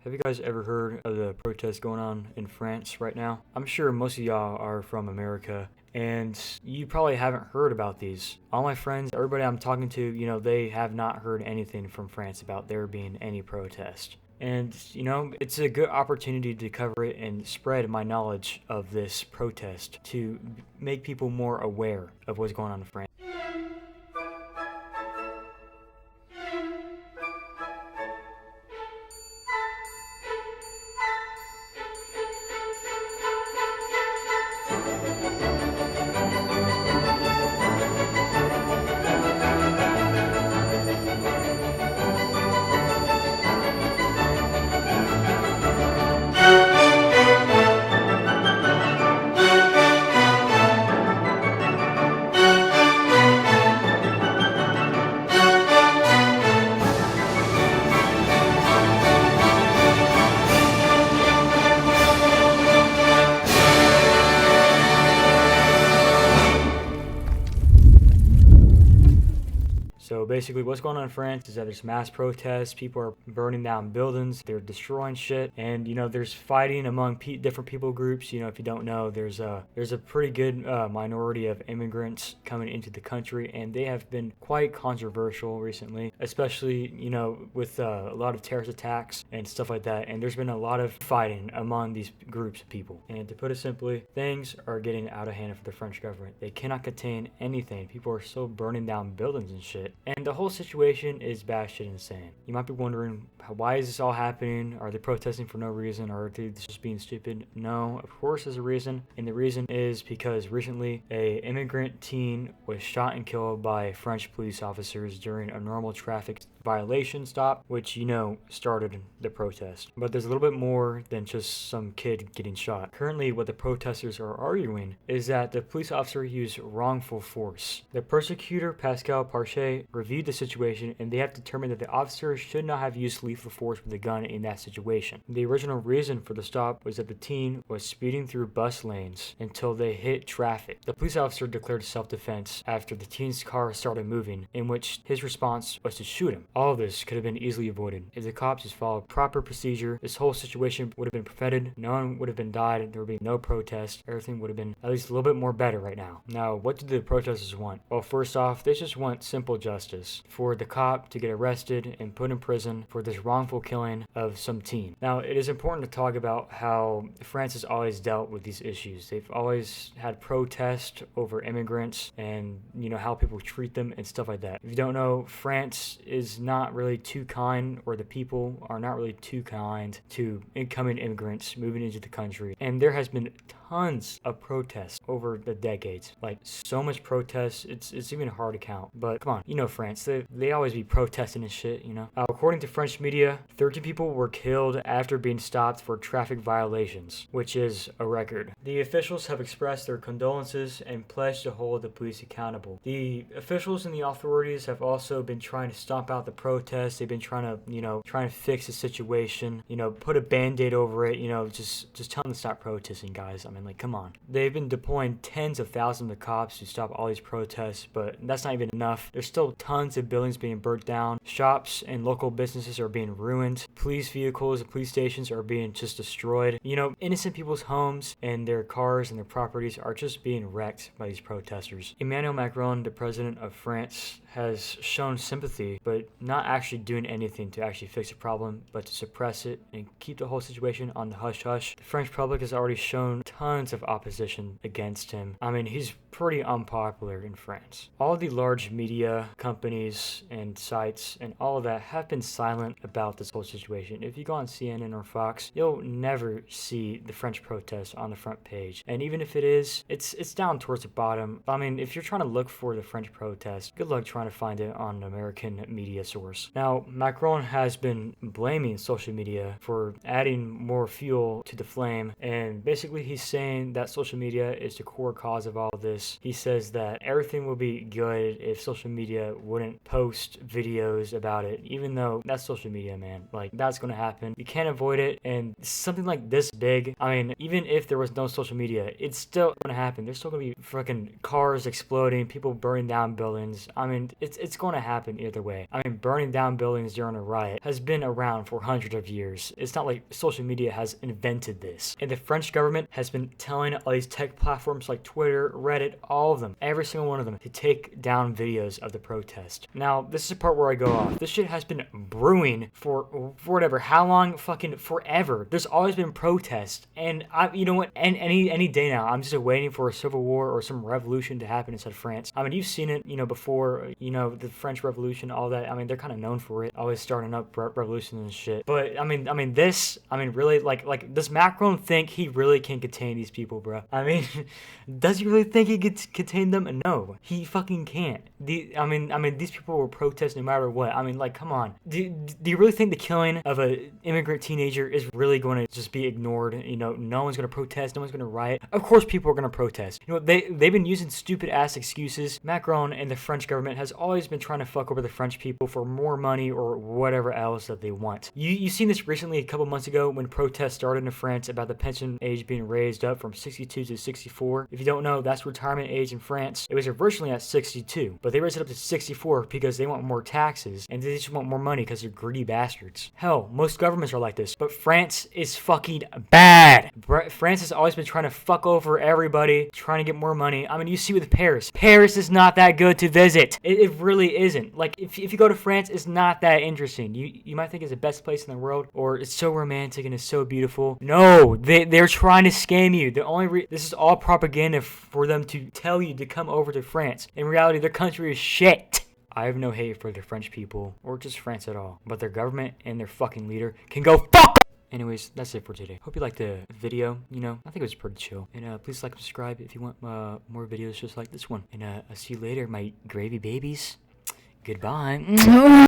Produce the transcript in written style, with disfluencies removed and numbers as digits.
Have you guys ever heard of the protests going on in France right now? I'm sure most of y'all are from America, and you probably haven't heard about these. All my friends, everybody I'm talking to, they have not heard anything from France about there being any protest. And, it's a good opportunity to cover it and spread my knowledge of this protest to make people more aware of what's going on in France. So basically what's going on in France is that there's mass protests, people are burning down buildings, they're destroying shit, and there's fighting among different people groups. If you don't know, there's a pretty good minority of immigrants coming into the country, and they have been quite controversial recently, especially with a lot of terrorist attacks and stuff like that, and there's been a lot of fighting among these groups of people. And to put it simply, things are getting out of hand for the French government. They cannot contain anything. People are still burning down buildings and shit. And the whole situation is batshit insane. You might be wondering, why is this all happening? Are they protesting for no reason? Or are they just being stupid? No, of course there's a reason. And the reason is because recently a immigrant teen was shot and killed by French police officers during a normal traffic violation stop, which started the protest. But there's a little bit more than just some kid getting shot. Currently, what the protesters are arguing is that the police officer used wrongful force. The prosecutor, Pascal Parchet, reviewed the situation, and they have determined that the officer should not have used lethal force with a gun in that situation. The original reason for the stop was that the teen was speeding through bus lanes until they hit traffic. The police officer declared self-defense after the teen's car started moving, in which his response was to shoot him. All of this could have been easily avoided. If the cops just followed proper procedure, this whole situation would have been prevented, no one would have been died, there would be no protest, everything would have been at least a little bit more better right now. Now, what do the protesters want? Well, first off, they just want simple justice for the cop to get arrested and put in prison for this wrongful killing of some teen. Now, it is important to talk about how France has always dealt with these issues. They've always had protest over immigrants and, how people treat them and stuff like that. If you don't know, France is not really too kind, or the people are not really too kind to incoming immigrants moving into the country. And there has been tons of protests over the decades. Like, so much protests, it's even hard to count. But come on, France, they always be protesting and shit, According to French media, 13 people were killed after being stopped for traffic violations, which is a record. The officials have expressed their condolences and pledged to hold the police accountable. The officials and the authorities have also been trying to stomp out the protests. They've been trying to fix the situation, put a band-aid over it, just tell them to stop protesting, guys. I mean, come on. They've been deploying tens of thousands of cops to stop all these protests, but that's not even enough. There's still tons of buildings being burnt down. Shops and local businesses are being ruined. Police vehicles and police stations are being just destroyed. Innocent people's homes and their cars and their properties are just being wrecked by these protesters. Emmanuel Macron, the president of France, has shown sympathy, but not actually doing anything to actually fix the problem, but to suppress it and keep the whole situation on the hush-hush. The French public has already shown tons of opposition against him. I mean, he's pretty unpopular in France. All the large media companies and sites and all of that have been silent about this whole situation. If you go on CNN or Fox, you'll never see the French protest on the front page. And even if it is, it's down towards the bottom. I mean, if you're trying to look for the French protest, good luck trying to find it on an American media source. Now, Macron has been blaming social media for adding more fuel to the flame, and basically he's saying that social media is the core cause of all of this. He says that everything will be good if social media wouldn't wouldn't post videos about it, even though that's social media, man. Like, that's gonna happen. You can't avoid it, and something like this big, I mean, even if there was no social media, it's still gonna happen. There's still gonna be freaking cars exploding, people burning down buildings. I mean, it's gonna happen either way. I mean, burning down buildings during a riot has been around for hundreds of years. It's not like social media has invented this. And the French government has been telling all these tech platforms like Twitter, Reddit, all of them, every single one of them, to take down videos of the protest. Now, this is the part where I go off. This shit has been brewing for whatever, how long? Fucking forever. There's always been protests, and you know what? And any day now, I'm just waiting for a civil war or some revolution to happen inside France. I mean, you've seen it, before, the French Revolution, all that. I mean, they're kind of known for it, always starting up revolutions and shit. But I mean, really, like, does Macron think he really can contain these people, bro? I mean, does he really think he could contain them? No, he fucking can't. I mean, these people will protest no matter what. I mean, like, come on. Do you really think the killing of an immigrant teenager is really going to just be ignored? No one's going to protest, no one's going to riot. Of course people are going to protest. They've been using stupid ass excuses. Macron and the French government has always been trying to fuck over the French people for more money or whatever else that they want. You've seen this recently a couple months ago when protests started in France about the pension age being raised up from 62 to 64. If you don't know, that's retirement age in France. It was originally at 62, but they raised it up to 64 because they want more taxes and they just want more money because they're greedy bastards. Hell, most governments are like this, but France is fucking bad. France has always been trying to fuck over everybody, trying to get more money. I mean, you see with Paris. Paris is not that good to visit. It really isn't. Like, if you go to France, it's not that interesting. You might think it's the best place in the world, or it's so romantic and it's so beautiful. No, they're trying to scam you. This is all propaganda for them to tell you to come over to France. In reality, their country is shit. I have no hate for the French people, or just France at all, but their government and their fucking leader can go fuck. Anyways, that's it for today. Hope you liked the video. I think it was pretty chill. And please like and subscribe if you want more videos just like this one. And I'll see you later, my gravy babies. Goodbye.